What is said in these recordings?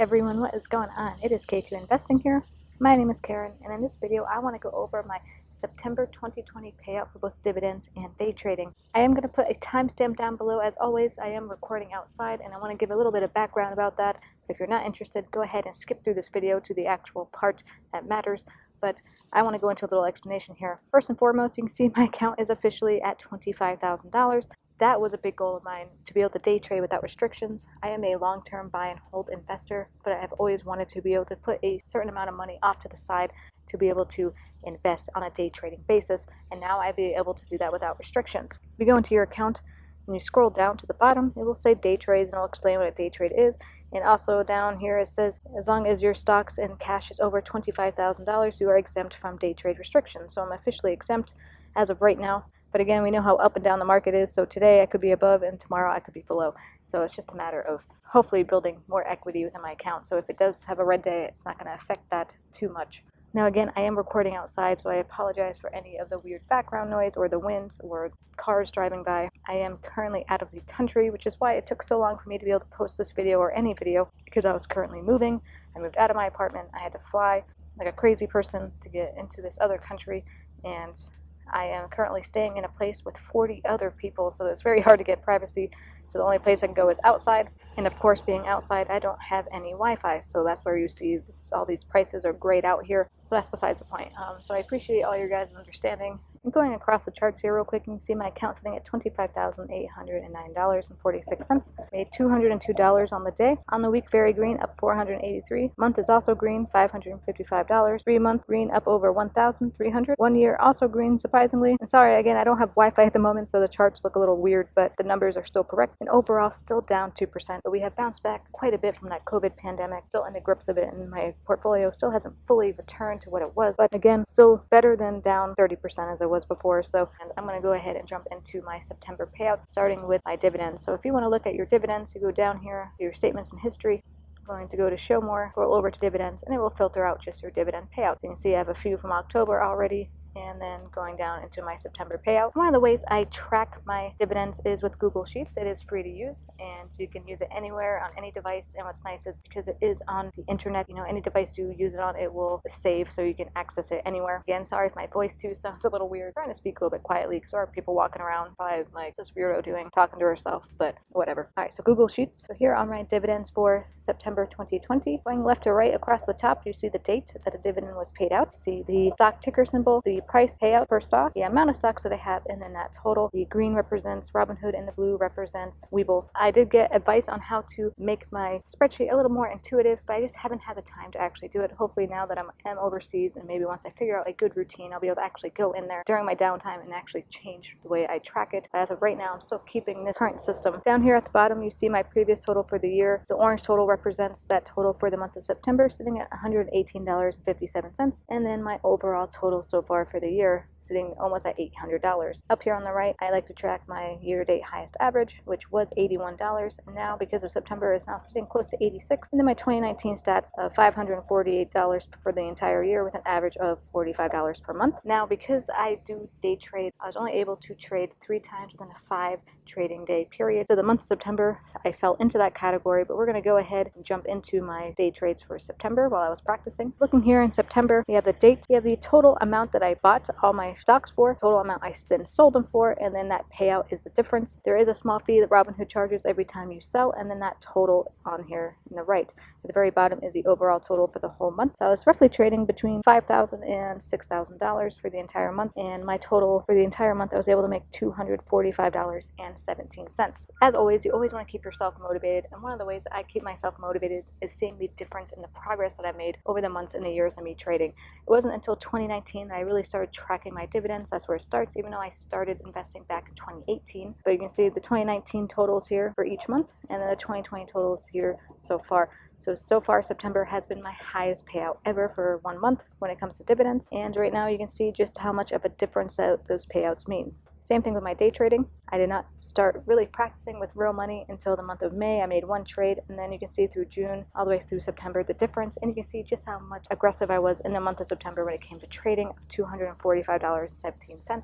everyone, what is going on? It is K2 Investing here. My name is Karen, and in this video I want to go over my September 2020 payout for both dividends and day trading. I am going to put a timestamp down below. As always, I am recording outside and I want to give a little bit of background about that. If you're not interested, go ahead and skip through this video to the actual part that matters. But I want to go into a little explanation here. First and foremost, you can see my account is officially at $25,000. That was a big goal of mine, to be able to day trade without restrictions. I am a long-term buy and hold investor, but I have always wanted to be able to put a certain amount of money off to the side to be able to invest on a day trading basis, and now I'll be able to do that without restrictions. If you go into your account and you scroll down to the bottom, it will say day trades, and I'll explain what a day trade is. And also down here it says, as long as your stocks and cash is over $25,000, you are exempt from day trade restrictions. So I'm officially exempt as of right now. But again, we know how up and down the market is, so today I could be above and tomorrow I could be below. So it's just a matter of hopefully building more equity within my account. So if it does have a red day, it's not going to affect that too much. Now again, I am recording outside, so I apologize for any of the weird background noise or the wind or cars driving by. I am currently out of the country, which is why it took so long for me to be able to post this video or any video, because I was currently moving. I moved out of my apartment. I had to fly like a crazy person to get into this other country, and I am currently staying in a place with 40 other people, so it's very hard to get privacy. So the only place I can go is outside, and of course, being outside, I don't have any Wi-Fi, so that's where you see all these prices are grayed out here, but that's besides the point. So I appreciate all your guys' understanding. And going across the charts here real quick, you can see my account sitting at $25,809.46. Made $202 on the day. On the week, very green, up $483. Month is also green, $555. 3 month green, up over $1,300. 1 year also green, surprisingly. And sorry, again, I don't have Wi-Fi at the moment, so the charts look a little weird, but the numbers are still correct. And overall, still down 2%. But we have bounced back quite a bit from that COVID pandemic. Still in the grips of it, and my portfolio still hasn't fully returned to what it was. But again, still better than down 30% as it was before. So I'm going to go ahead and jump into my September payouts, starting with my dividends. So if you want to look at your dividends, you go down here, your statements and history. I'm going to go to show more, scroll over to dividends, and it will filter out just your dividend payouts. You can see I have a few from October already, and then going down into my September payout. One of the ways I track my dividends is with Google Sheets. It is free to use, and you can use it anywhere on any device. And what's nice is because it is on the internet, any device you use it on, it will save, so you can access it anywhere. Again, sorry if my voice too sounds a little weird. I'm trying to speak a little bit quietly because there are people walking around by like this weirdo talking to herself, but whatever. All right, so Google Sheets. So here are my dividends for September 2020. Going left to right across the top, you see the date that the dividend was paid out. You see the stock ticker symbol, the price payout per stock, the amount of stocks that I have, and then that total. The green represents Robinhood and the blue represents Webull. I did get advice on how to make my spreadsheet a little more intuitive, but I just haven't had the time to actually do it. Hopefully now that I'm overseas, and maybe once I figure out a good routine, I'll be able to actually go in there during my downtime and actually change the way I track it. But as of right now, I'm still keeping the current system. Down here at the bottom, you see my previous total for the year. The orange total represents that total for the month of September, sitting at $118.57, and then my overall total so far for the year sitting almost at $800. Up here on the right, I like to track my year-to-date highest average, which was $81, and now because of September is now sitting close to $86, and then my 2019 stats of $548 for the entire year with an average of $45 per month. Now because I do day trade, I was only able to trade 3 times within a 5 trading day period. So the month of September, I fell into that category, but we're going to go ahead and jump into my day trades for September while I was practicing. Looking here in September, we have the date, we have the total amount that I bought all my stocks for, total amount I then sold them for, and then that payout is the difference. There is a small fee that Robinhood charges every time you sell, and then that total on here in the right. At the very bottom is the overall total for the whole month. So I was roughly trading between $5,000 and $6,000 for the entire month, and my total for the entire month I was able to make $245.17. As always, you always want to keep yourself motivated, and one of the ways that I keep myself motivated is seeing the difference in the progress that I made over the months and the years of me trading. It wasn't until 2019 that I really started tracking my dividends. That's where it starts, even though I started investing back in 2018. But you can see the 2019 totals here for each month, and then the 2020 totals here so far. So far September has been my highest payout ever for 1 month when it comes to dividends, and right now you can see just how much of a difference that those payouts mean. Same thing with my day trading. I did not start really practicing with real money until the month of May. I made 1 trade, and then you can see through June all the way through September the difference, and you can see just how much aggressive I was in the month of September when it came to trading of $245.17. I'm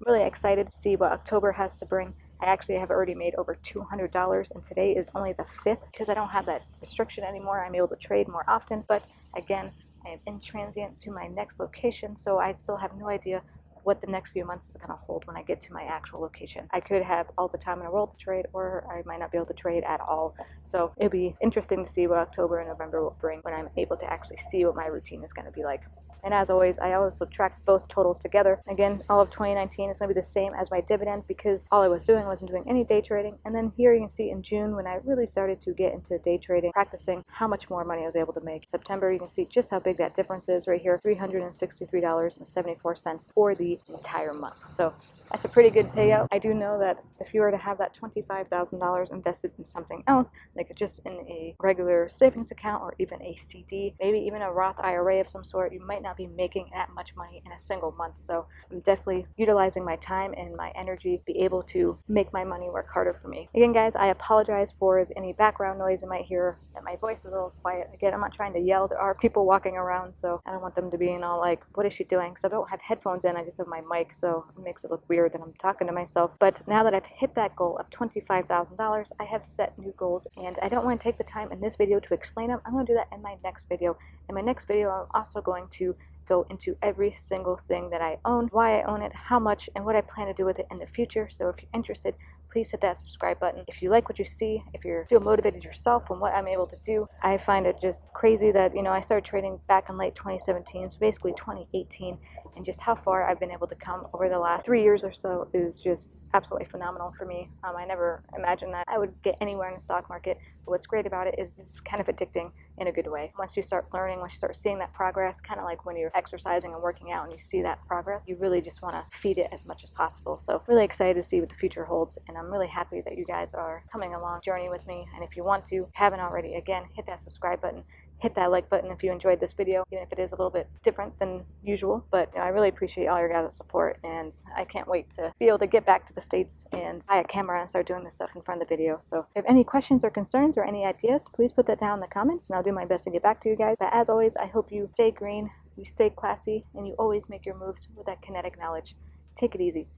really excited to see what October has to bring. I actually have already made over $200, and today is only the 5th. Because I don't have that restriction anymore, I'm able to trade more often. But again, I am in transient to my next location, so I still have no idea what the next few months is going to hold when I get to my actual location. I could have all the time in the world to trade, or I might not be able to trade at all. So it'll be interesting to see what October and November will bring when I'm able to actually see what my routine is going to be like. And as always, I also track both totals together. Again, all of 2019 is going to be the same as my dividend because all I was doing wasn't doing any day trading. And then here you can see in June when I really started to get into day trading, practicing how much more money I was able to make. September, you can see just how big that difference is right here, $363.74 for the entire month. So that's a pretty good payout. I do know that if you were to have that $25,000 invested in something else, like just in a regular savings account or even a CD, maybe even a Roth IRA of some sort, you might not be making that much money in a single month. So I'm definitely utilizing my time and my energy to be able to make my money work harder for me. Again, guys, I apologize for any background noise you might hear, that my voice is a little quiet. Again, I'm not trying to yell. There are people walking around, so I don't want them to be all like, what is she doing? Because I don't have headphones in, I just have my mic, so it makes it look weird that I'm talking to myself. But now that I've hit that goal of $25,000, I have set new goals, and I don't want to take the time in this video to explain them. I'm going to do that in my next video. In my next video, I'm also going to go into every single thing that I own, why I own it, how much, and what I plan to do with it in the future. So if you're interested, please hit that subscribe button. If you like what you see, if you feel motivated yourself from what I'm able to do, I find it just crazy that, I started trading back in late 2017, so basically 2018, and just how far I've been able to come over the last 3 years or so is just absolutely phenomenal for me. I never imagined that I would get anywhere in the stock market, but what's great about it is it's kind of addicting in a good way. Once you start learning, once you start seeing that progress, kind of like when you're exercising and working out and you see that progress, you really just want to feed it as much as possible. So really excited to see what the future holds, and I'm really happy that you guys are coming along journey with me. And if you want to, haven't already, again, hit that subscribe button, hit that like button if you enjoyed this video, even if it is a little bit different than usual. But I really appreciate all your guys' support, and I can't wait to be able to get back to the States and buy a camera and start doing this stuff in front of the video. So if you have any questions or concerns or any ideas, please put that down in the comments, and I'll do my best to get back to you guys. But as always, I hope you stay green, you stay classy, and you always make your moves with that kinetic knowledge. Take it easy.